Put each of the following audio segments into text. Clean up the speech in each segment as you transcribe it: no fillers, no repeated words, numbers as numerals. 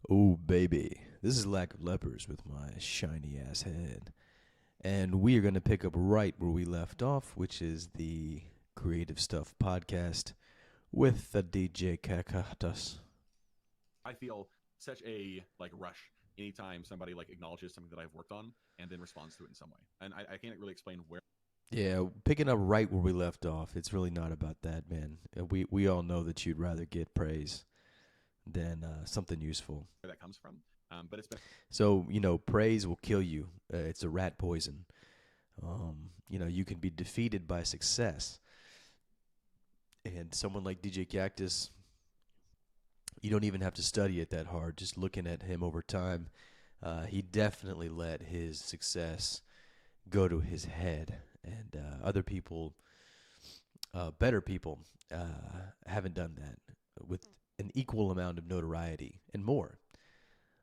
Oh, baby. This is Lack of Lepers with my shiny ass head. And we are going to pick up right where we left off, which is the Creative Stuff podcast with the djkaktus. I feel such a rush anytime somebody acknowledges something that I've worked on and then responds to it in some way. And I can't really explain where Yeah, picking up right where we left off. It's really not about that, man. We all know that you'd rather get praise than something useful. that comes from. But it's been So, praise will kill you. It's a rat poison. You can be defeated by success. And someone like DJ Cactus, you don't even have to study it that hard. Just looking at him over time, he definitely let his success go to his head. And other people, better people, haven't done that with an equal amount of notoriety and more.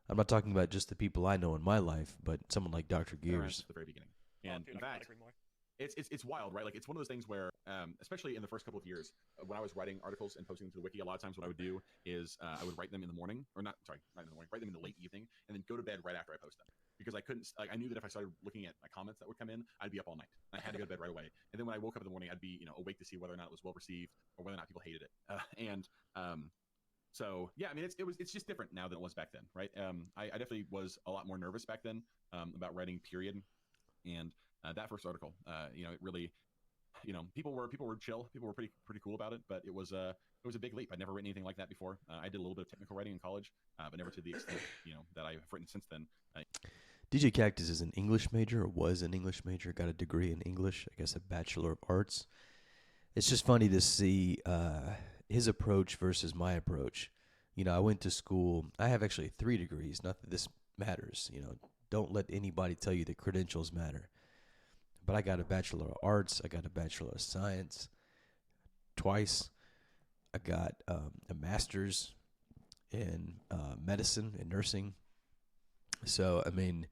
I'm not talking about just the people I know in my life, but someone like Dr. around Gears. since the very beginning. And in fact, it's wild, right? Like it's one of those things where, especially in the first couple of years, when I was writing articles and posting them to the wiki, a lot of times what I would do is I would write them in the morning, or not, sorry, not in the morning, write them in the late evening, and then go to bed right after I post them. Because I couldn't, I knew that if I started looking at my comments that would come in, I'd be up all night. I had to go to bed right away. And then when I woke up in the morning, I'd be, awake to see whether or not it was well received or whether or not people hated it. So yeah, I mean, it's just different now than it was back then, right? I definitely was a lot more nervous back then about writing, period. And that first article, it really, people were chill, people were pretty cool about it, but it was a big leap. I'd never written anything like that before. I did a little bit of technical writing in college, but never to the extent that I've written since then. DJ Cactus is an English major, or was an English major, got a degree in English, I guess a Bachelor of Arts. It's just funny to see his approach versus my approach. I went to school, I have actually 3 degrees, not that this matters. Don't let anybody tell you that credentials matter. But I got a Bachelor of Arts, I got a Bachelor of Science twice. I got a master's in medicine and nursing. So, I mean,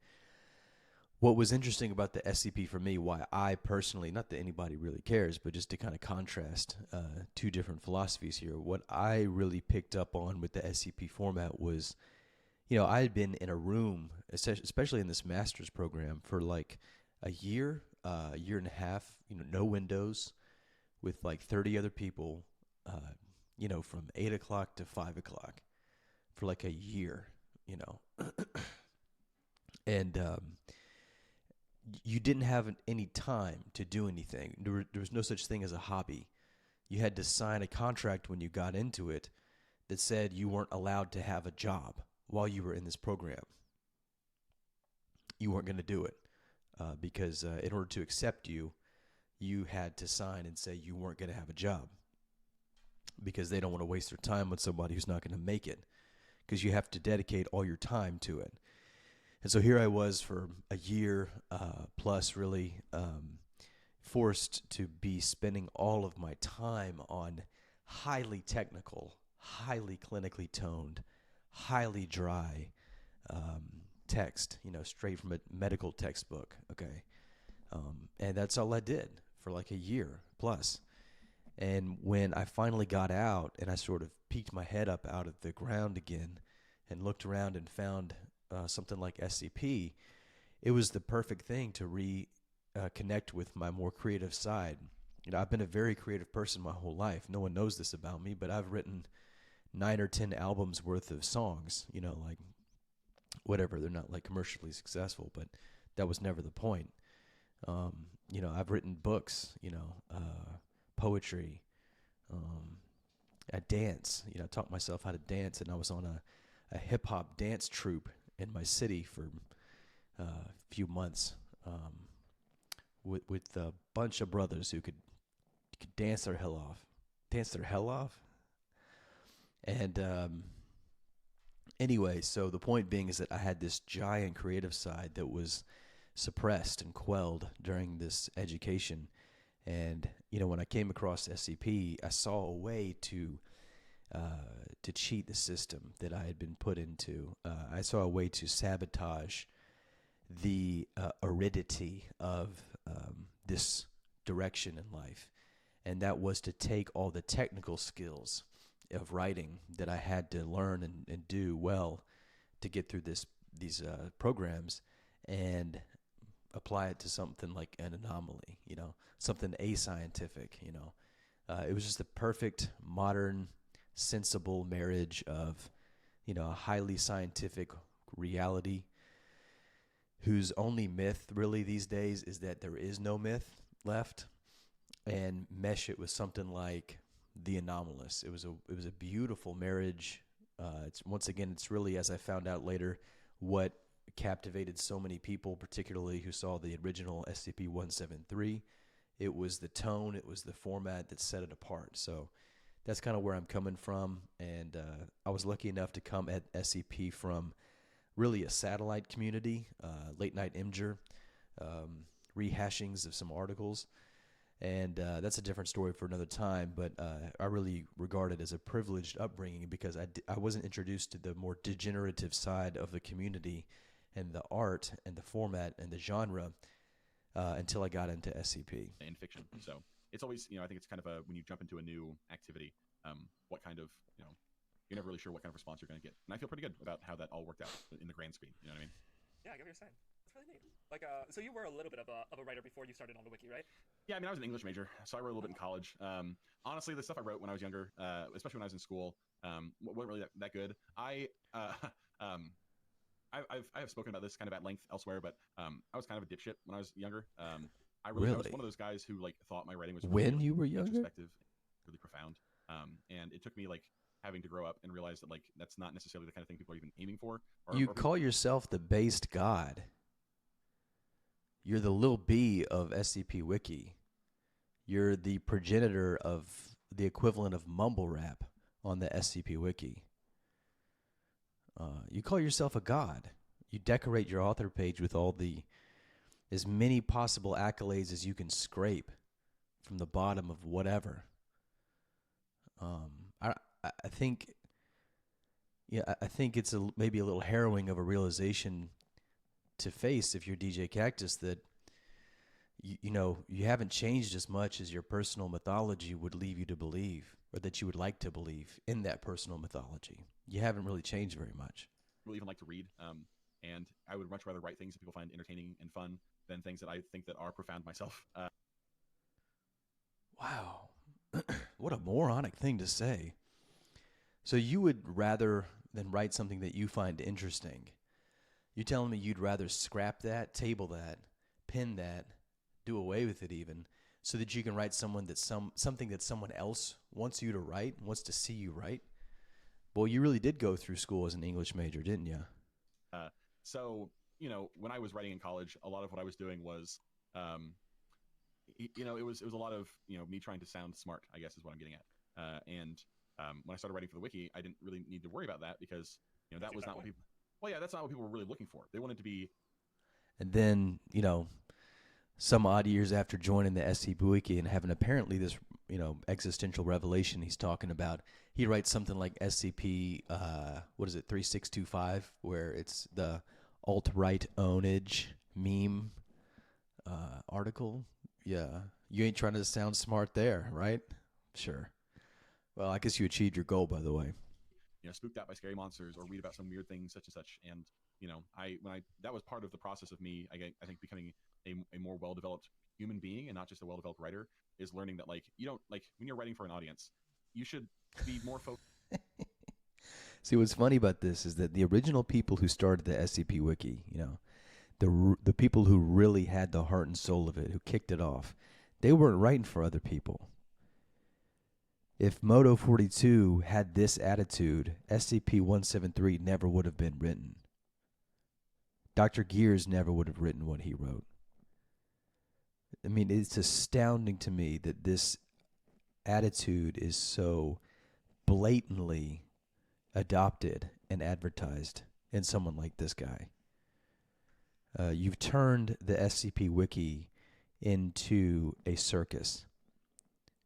what was interesting about the SCP for me, why I personally, not that anybody really cares, but just to kind of contrast two different philosophies here, what I really picked up on with the SCP format was, I had been in a room, especially in this master's program, for like a year and a half, no windows, with like 30 other people, from 8 o'clock to 5 o'clock for like a year, and you didn't have any time to do anything. There was no such thing as a hobby. You had to sign a contract when you got into it that said you weren't allowed to have a job while you were in this program. You weren't going to do it because in order to accept you, you had to sign and say you weren't going to have a job because they don't want to waste their time with somebody who's not going to make it, because you have to dedicate all your time to it. And so here I was for a year plus, really forced to be spending all of my time on highly technical, highly clinically toned, highly dry text, straight from a medical textbook, okay? And that's all I did for like a year plus. And when I finally got out and I sort of peeked my head up out of the ground again and looked around and found something like SCP, it was the perfect thing to reconnect with my more creative side. I've been a very creative person my whole life. No one knows this about me, but I've written 9 or 10 albums worth of songs, like whatever. They're not like commercially successful, but that was never the point. I've written books, poetry. I dance, I taught myself how to dance, and I was on a hip hop dance troupe in my city for a few months with a bunch of brothers who could dance their hell off. And anyway, so the point being is that I had this giant creative side that was suppressed and quelled during this education. And when I came across SCP, I saw a way to cheat the system that I had been put into. I saw a way to sabotage the aridity of this direction in life, and that was to take all the technical skills of writing that I had to learn and do well to get through these programs and apply it to something like an anomaly, something ascientific, It was just the perfect modern, sensible marriage of, a highly scientific reality whose only myth really these days is that there is no myth left, and mesh it with something like the anomalous. It was a beautiful marriage. It's really, as I found out later, what captivated so many people, particularly who saw the original SCP-173. It was the tone, it was the format that set it apart. So that's kind of where I'm coming from, and I was lucky enough to come at SCP from really a satellite community, late night Imgur, rehashings of some articles, and that's a different story for another time, but I really regard it as a privileged upbringing because I wasn't introduced to the more degenerative side of the community and the art and the format and the genre until I got into SCP. In fiction. So it's always, I think it's kind of when you jump into a new activity, what kind of, you're never really sure what kind of response you're going to get. And I feel pretty good about how that all worked out in the grand scheme. You know what I mean? Yeah, I get what you're saying. That's really neat. Like, so you were a little bit of a writer before you started on the wiki, right? Yeah, I mean, I was an English major, so I wrote a little bit in college. Honestly, the stuff I wrote when I was younger, especially when I was in school, wasn't really that good. I have spoken about this kind of at length elsewhere, but I was kind of a dipshit when I was younger. I was one of those guys who thought my writing was really, when you were younger, introspective, really profound. And it took me having to grow up and realize that that's not necessarily the kind of thing people are even aiming for. You call yourself the based god. You're the Lil B of SCP Wiki. You're the progenitor of the equivalent of mumble rap on the SCP Wiki. You call yourself a god. You decorate your author page with as many possible accolades as you can scrape from the bottom of whatever. I think it's maybe a little harrowing of a realization to face if you're djkaktus that you haven't changed as much as your personal mythology would leave you to believe, or that you would like to believe in that personal mythology. You haven't really changed very much. I really even like to read, and I would much rather write things that people find entertaining and fun than things that I think that are profound myself. Wow. What a moronic thing to say. So you would rather than write something that you find interesting, you're telling me you'd rather scrap that, table that, pin that, do away with it even, so that you can write something that someone else wants you to write, wants to see you write? Boy, you really did go through school as an English major, didn't you? So, when I was writing in college, a lot of what I was doing was, it was a lot of, me trying to sound smart, I guess is what I'm getting at. And when I started writing for the wiki, I didn't really need to worry about that because, that was not what people, that's not what people were really looking for. They wanted to be. And then, some odd years after joining the SCP Wiki and having apparently this, existential revelation he's talking about, he writes something like SCP, 3625, where it's the alt-right ownage meme article. Yeah. You ain't trying to sound smart there, right? Sure. Well, I guess you achieved your goal, by the way. Spooked out by scary monsters or read about some weird thing such and such. And, that was part of the process of me, I think, becoming a more well-developed human being and not just a well-developed writer, is learning that, you don't, when you're writing for an audience, you should be more focused. See, what's funny about this is that the original people who started the SCP Wiki, the people who really had the heart and soul of it, who kicked it off, they weren't writing for other people. If Moto 42 had this attitude, SCP-173 never would have been written. Dr. Gears never would have written what he wrote. I mean, it's astounding to me that this attitude is so blatantly adopted and advertised in someone like this guy. You've turned the SCP Wiki into a circus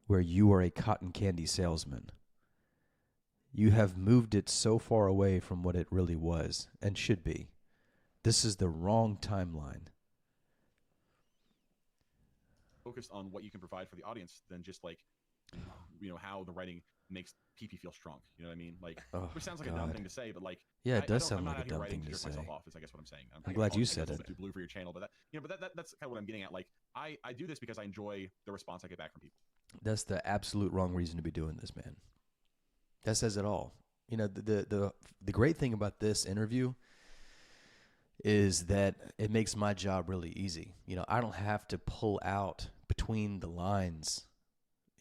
where you are a cotton candy salesman. You have moved it so far away from what it really was and should be. This is the wrong timeline. Focused on what you can provide for the audience than just how the writing makes PP feel strong. You know what I mean? Like, Oh, which sounds like a dumb thing to say, but like, yeah, it does I'm sound not like out a here dumb writing thing to to jerk myself say. off. Is I guess what I'm saying. I'm glad you apologize, said it's a it. little bit too blue for your channel, but that's kind of what I'm getting at. Like, I do this because I enjoy the response I get back from people. That's the absolute wrong reason to be doing this, man. That says it all. You know, the great thing about this interview is that it makes my job really easy. You know, I don't have to pull out between the lines,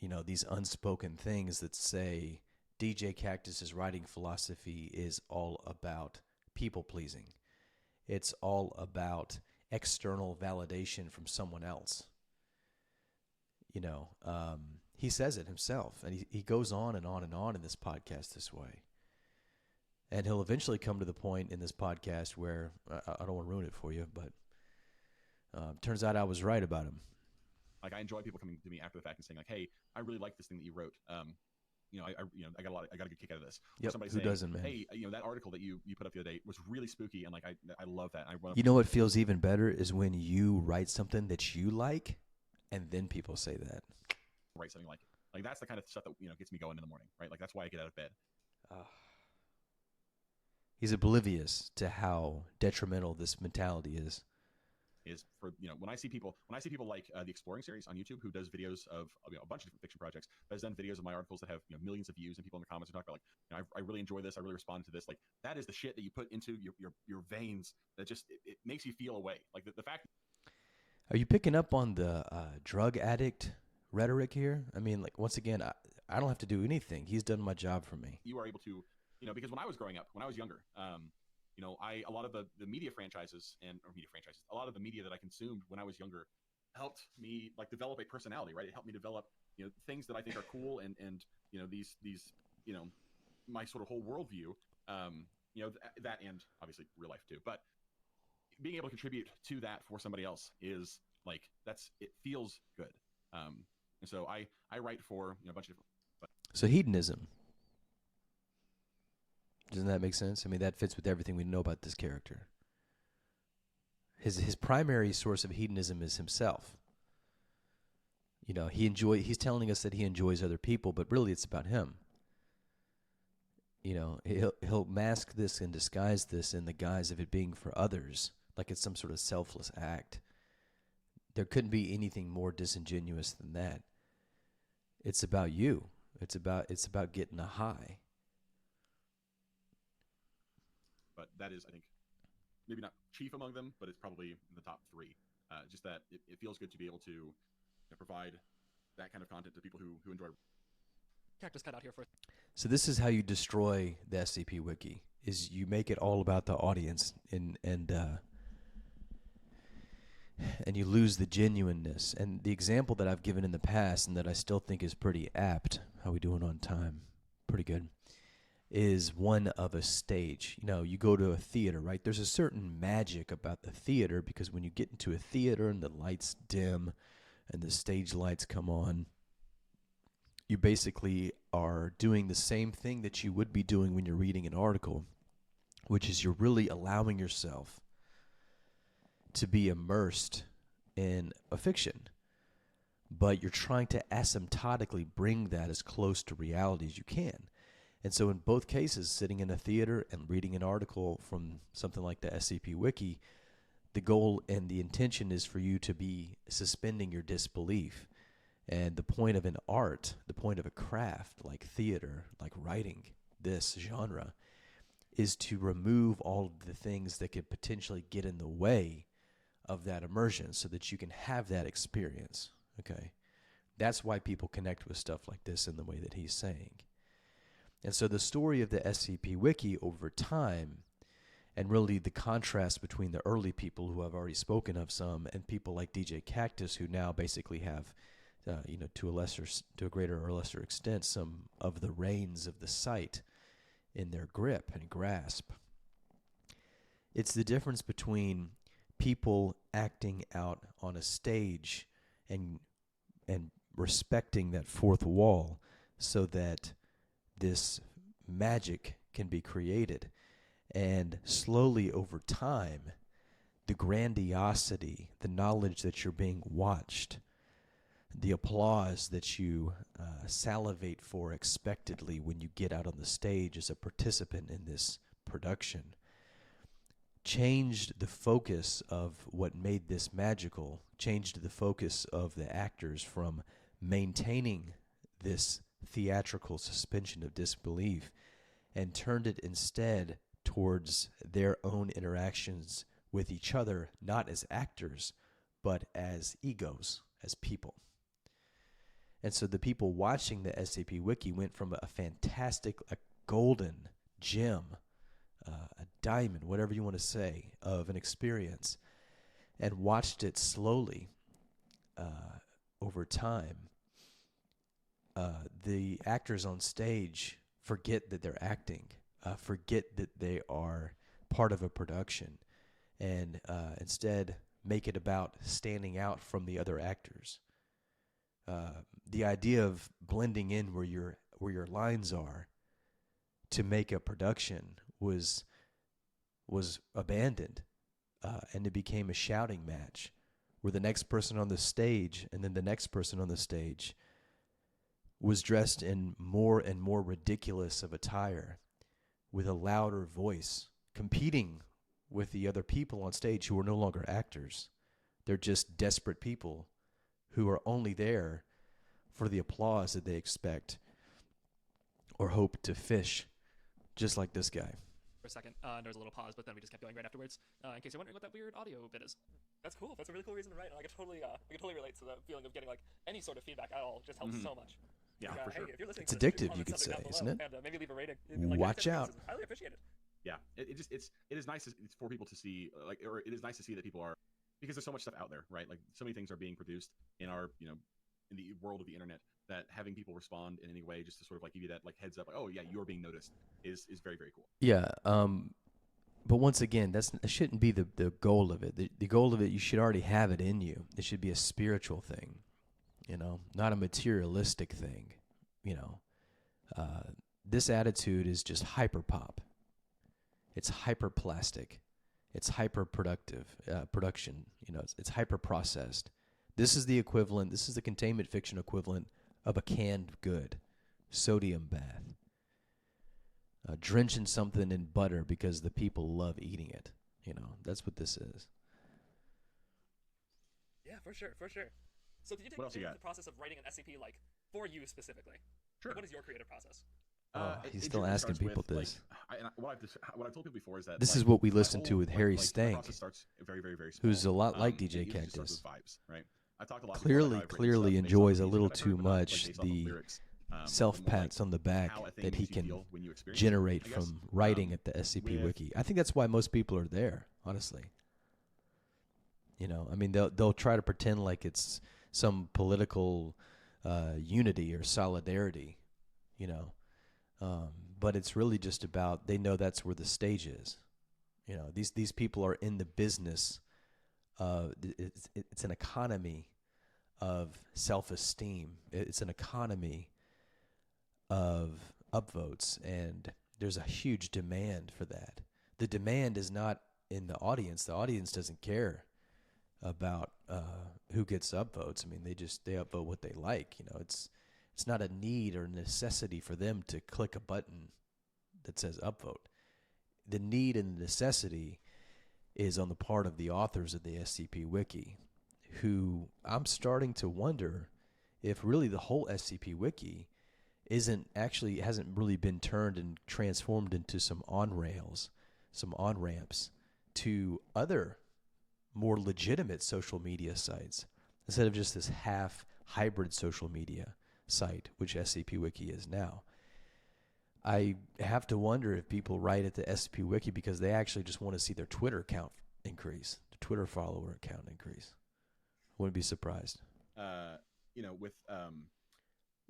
you know, these unspoken things that say DJ Cactus's writing philosophy is all about people pleasing. It's all about external validation from someone else. You know, he says it himself, and he goes on and on and on in this podcast this way. And he'll eventually come to the point in this podcast where, I don't want to ruin it for you, but turns out I was right about him. Like, I enjoy people coming to me after the fact and saying like, "Hey, I really like this thing that you wrote. You know, I got a good kick out of this." Or Yep, somebody who saying, doesn't, man? "Hey, you know, that article that you put up the other day was really spooky, and like I love that." And I run up You know what feels even better is when you write something that you like, and then people say that. write something like it. Like, that's the kind of stuff that, you know, gets me going in the morning, right? Like, that's why I get out of bed. He's oblivious to how detrimental this mentality is. Is for, you know, when I see people like the Exploring series on YouTube, who does videos of, you know, a bunch of different fiction projects, but has done videos of my articles that have, you know, millions of views, and people in the comments are talking about like, you know, I really enjoy this, I really respond to this. Like, that is the shit that you put into your veins that just it makes you feel away. Like, the fact. Are you picking up on the drug addict rhetoric here? I mean, like, once again, I don't have to do anything. He's done my job for me. You are able to, you know, because when I was growing up, when I was younger, you know, a lot of the media franchises a lot of the media that I consumed when I was younger helped me like develop a personality, right? It helped me develop, you know, things that I think are cool, and you know, these you know, my sort of whole worldview, you know, that and obviously real life too. But being able to contribute to that for somebody else is like, it feels good. And so I write for, you know, a bunch of different. So hedonism. Doesn't that make sense? I mean, that fits with everything we know about this character. His primary source of hedonism is himself. You know, he's telling us that he enjoys other people, but really it's about him. You know, he'll mask this and disguise this in the guise of it being for others, like it's some sort of selfless act. There couldn't be anything more disingenuous than that. It's about you. It's about getting a high. But that is, I think, maybe not chief among them, but it's probably in the top three. Just that it feels good to be able to, you know, provide that kind of content to people who enjoy. Cactus cut out here for. So this is how you destroy the SCP Wiki: is you make it all about the audience, and you lose the genuineness. And the example that I've given in the past, and that I still think is pretty apt, how we doing on time? Pretty good. Is one of a stage. You know, you go to a theater, right? There's a certain magic about the theater, because when you get into a theater and the lights dim and the stage lights come on, you basically are doing the same thing that you would be doing when you're reading an article, which is you're really allowing yourself to be immersed in a fiction, but you're trying to asymptotically bring that as close to reality as you can. And so in both cases, sitting in a theater and reading an article from something like the SCP Wiki, the goal and the intention is for you to be suspending your disbelief. And the point of an art, the point of a craft like theater, like writing this genre, is to remove all of the things that could potentially get in the way of that immersion so that you can have that experience, okay? That's why people connect with stuff like this in the way that he's saying. And so the story of the SCP Wiki over time, and really the contrast between the early people who I've already spoken of some, and people like DJ Cactus, who now basically have, you know, to a greater or lesser extent, some of the reins of the site in their grip and grasp. It's the difference between people acting out on a stage and respecting that fourth wall so that this magic can be created, and slowly over time, the grandiosity, the knowledge that you're being watched, the applause that you salivate for expectedly when you get out on the stage as a participant in this production changed the focus of what made this magical, changed the focus of the actors from maintaining this theatrical suspension of disbelief and turned it instead towards their own interactions with each other, not as actors, but as egos, as people. And so the people watching the SCP Wiki went from a fantastic, a golden gem, a diamond, whatever you want to say, of an experience, and watched it slowly over time. The actors on stage forget that they're acting, forget that they are part of a production, and instead make it about standing out from the other actors. The idea of blending in where your lines are to make a production was abandoned, and it became a shouting match where the next person on the stage and then the next person on the stage was dressed in more and more ridiculous of attire with a louder voice, competing with the other people on stage who are no longer actors. They're just desperate people who are only there for the applause that they expect or hope to fish, just like this guy. For a second, and there was a little pause, but then we just kept going right afterwards. In case you're wondering what that weird audio bit is. That's cool. That's a really cool reason to write, and I can totally relate to the feeling of getting like any sort of feedback at all. Just helps so much. Yeah, Like, for hey, sure. if you're listening It's to this, addictive, you could say, isn't it? And maybe leave a rating. Watch out. Highly appreciate it. Yeah, it is nice for people to see, or it is nice to see that people are, because there's so much stuff out there, right? Like so many things are being produced in our, in the world of the internet, that having people respond in any way just to sort of like give you that like heads up, like, oh yeah, you're being noticed, is very, very cool. Yeah. But once again, that shouldn't be the goal of it. The goal of it, you should already have it in you. It should be a spiritual thing, not a materialistic thing. This attitude is just hyper pop. It's hyper plastic. It's hyper productive production. It's hyper processed. This is the equivalent. This is the containment fiction equivalent of a canned good, sodium bath. Drenching something in butter because the people love eating it. That's what this is. Yeah, for sure. So did you take What else you the got? process of writing an SCP like for you specifically? Sure. What is your creative process? He's It still generally asking starts people with, this. What I've told people before is that This like, is what we my listened to whole, with like- Harry like, my Stank, process starts very, very, very small. who's a lot like It DJ usually starts Cactus. with vibes, right? I talked a lot. Clearly before that I've written stuff based enjoys off a of little music that I've too heard, but not, much based off of the lyrics, but self more pats on the back how a thing that he makes you can feel when you experience generate it, I guess. from writing at the SCP with- Wiki. I think that's why most people are there, honestly. They'll try to pretend like it's some political unity or solidarity, but it's really just about, they know that's where the stage is. These people are in the business. It's an economy of self-esteem. It's an economy of upvotes, and there's a huge demand for that. The demand is not in the audience. The audience doesn't care about who gets upvotes. They upvote what they like. It's not a need or necessity for them to click a button that says upvote. The need and the necessity is on the part of the authors of the SCP Wiki, who I'm starting to wonder if really the whole SCP Wiki hasn't really been turned and transformed into some on-ramps to other more legitimate social media sites, instead of just this half hybrid social media site, which SCP Wiki is now. I have to wonder if people write at the SCP Wiki because they actually just want to see their Twitter account increase, the Twitter follower account increase. Wouldn't be surprised. With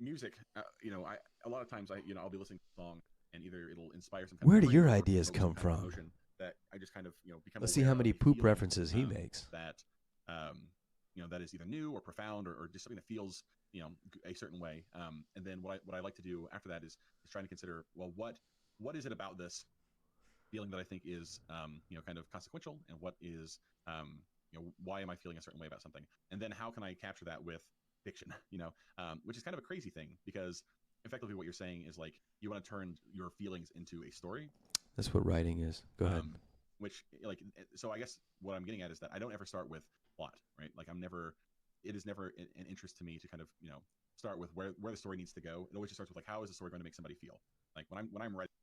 music, a lot of times I'll be listening to a song and either it'll inspire some. Where do memory your or ideas provoke some come kind of from? emotion that I just kind of become. Let's see aware how of many a poop feeling, references he makes. That that is either new or profound or just something that feels a certain way. And then what I like to do after that is trying to consider, well, what is it about this feeling that I think is kind of consequential, and what is why am I feeling a certain way about something, and then how can I capture that with fiction, which is kind of a crazy thing because effectively what you're saying is like you want to turn your feelings into a story. That's what writing is. Go ahead. Which so I guess what I'm getting at is that I don't ever start with plot, right? Like it is never an interest to me to kind of, start with where the story needs to go. It always just starts with like, how is the story going to make somebody feel? Like when I'm writing,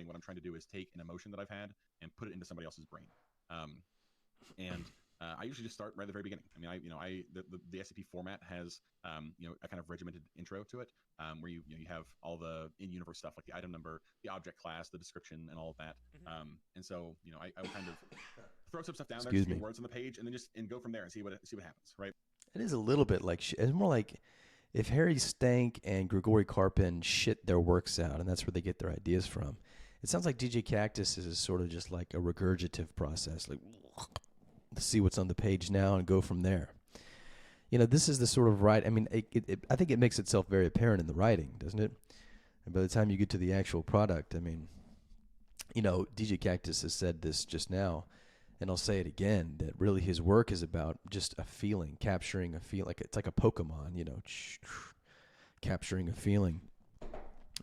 what I'm trying to do is take an emotion that I've had and put it into somebody else's brain. I usually just start right at the very beginning. I mean, the SCP format has, a kind of regimented intro to it, where you have all the in-universe stuff like the item number, the object class, the description, and all of that. And so, I would kind of throw some stuff down there, just get words on the page, and then go from there and see what happens, right? It is a little bit like it's more like if Harry Stank and Grigori Karpin shit their works out, and that's where they get their ideas from. It sounds like DJ is sort of just like a regurgitative process, like see what's on the page now and go from there. This is the sort of I mean, I think it makes itself very apparent in the writing, doesn't it? And by the time you get to the actual product, I mean, DJ Cactus has said this just now, and I'll say it again, that really his work is about just a feeling, capturing a feel. Like it's like a Pokemon, capturing a feeling.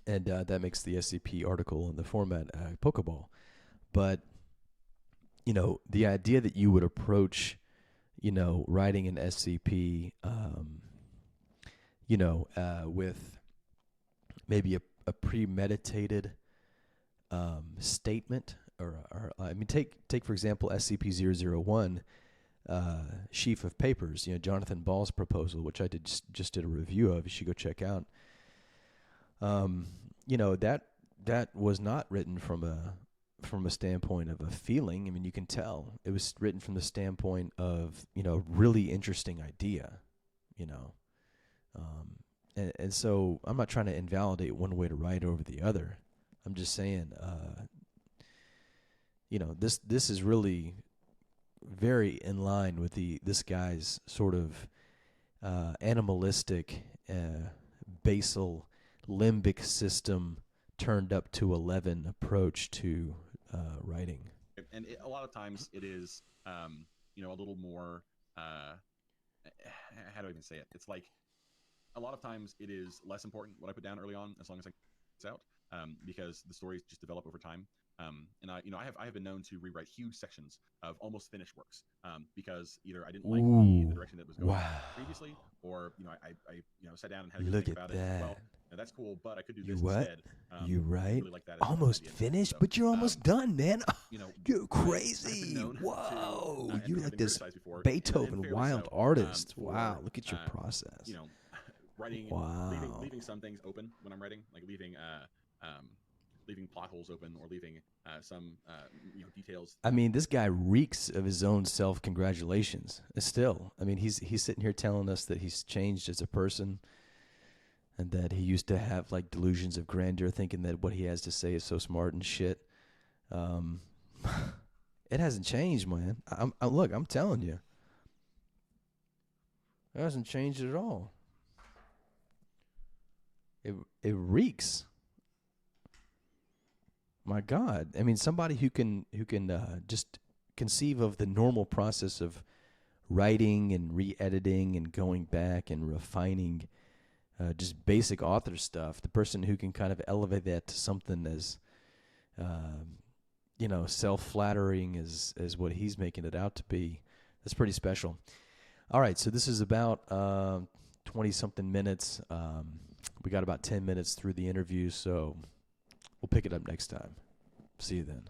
And that makes the SCP article in the format Pokeball. But, the idea that you would approach, writing an SCP, with maybe a premeditated statement, or I mean, take for example SCP-001, Sheaf of Papers, Jonathan Ball's proposal, which I just did a review of. You should go check out. That was not written from a standpoint of a feeling. I mean, you can tell it was written from the standpoint of, really interesting idea, and so I'm not trying to invalidate one way to write over the other. I'm just saying, this is really very in line with this guy's sort of animalistic, basal limbic system turned up to 11 approach to writing. And a lot of times it is, a little more, how do I even say it? It's like a lot of times it is less important what I put down early on, as long as I get it out, because the stories just develop over time. And I have been known to rewrite huge sections of almost finished works, because either I didn't like the direction that was going previously, or I sat down and had a good think about it. Well, that's cool, but I could do this instead. You right? Really like that almost finished, so, but you're almost done, man. You're crazy. Whoa, you're like this Beethoven wild artist. Wow, look at your process. Writing, leaving some things open when I'm writing, like leaving plot holes open, or leaving some details. I mean, this guy reeks of his own self-congratulations. Still, I mean, he's sitting here telling us that he's changed as a person, and that he used to have like delusions of grandeur, thinking that what he has to say is so smart and shit. It hasn't changed, man. Look, I'm telling you, it hasn't changed at all. It reeks. My God, I mean, somebody who can just conceive of the normal process of writing and re-editing and going back and refining just basic author stuff. The person who can kind of elevate that to something as self-flattering as what he's making it out to be. That's pretty special. All right, so this is about 20-something minutes. We got about 10 minutes through the interview, so we'll pick it up next time. See you then.